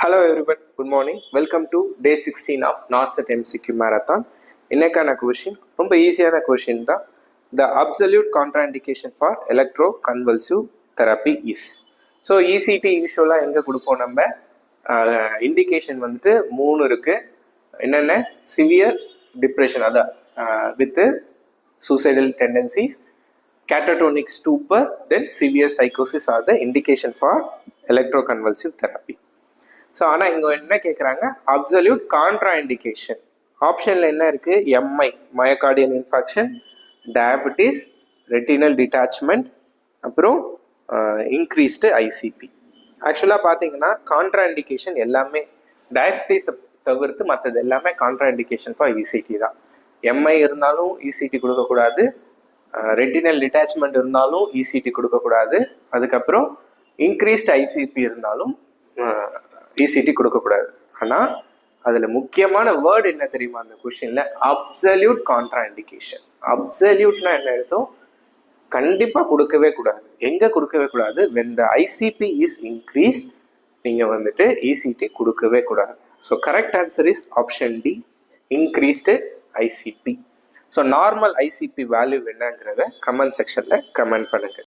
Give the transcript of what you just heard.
Hello everyone, good morning. Welcome to day 16 of NORCET MCQ Marathon. இன்னைக்கான question ரொம்ப ஈஸியான question தான். The absolute contraindication for electroconvulsive therapy is. So ECT யூஸ்வலாக எங்கே கொடுப்போம் நம்ம இண்டிகேஷன் வந்துட்டு 3 இருக்குது. என்னென்ன சிவியர் டிப்ரெஷன் அதான் with suicidal tendencies, catatonic stupor, then severe psychosis are the indication for electroconvulsive therapy. So ஆனால் இங்கே என்ன கேட்குறாங்க, அப்சல்யூட் கான்ட்ரா இண்டிகேஷன். ஆப்ஷனில் என்ன இருக்குது, Mi myocardial infarction, diabetes, retinal detachment, அப்புறம் இன்க்ரீஸ்டு ஐசிபி. ஆக்சுவலாக பார்த்தீங்கன்னா கான்ட்ரா இண்டிகேஷன் எல்லாமே டயபெட்டிஸை தவிர்த்து மற்றது எல்லாமே கான்ட்ரா இண்டிகேஷன் ஃபார் இசிடி தான். எம்ஐ இருந்தாலும் இசிடி கொடுக்கக்கூடாது, ரெட்டினல் டிட்டாச்மெண்ட் இருந்தாலும் இசிடி கொடுக்கக்கூடாது, அதுக்கப்புறம் இன்க்ரீஸ்டு ஐசிபி இருந்தாலும் இசிடி கொடுக்கக்கூடாது. ஆனால் அதில் முக்கியமான வேர்டு என்ன தெரியுமா அந்த கொஷினில், அப்சல்யூட் கான்ட்ரா இண்டிகேஷன். அப்சல்யூட்னா என்ன அர்த்தம், கண்டிப்பாக கொடுக்கவே கூடாது. எங்கே கொடுக்கவே கூடாது, when the ICP is increased நீங்கள் வந்துட்டு இசிடி கொடுக்கவே கூடாது. So correct answer is option D, increased ICP. So normal ICP value என்னங்கிறத கமெண்ட் செக்ஷனில் கமெண்ட் பண்ணுங்கள்.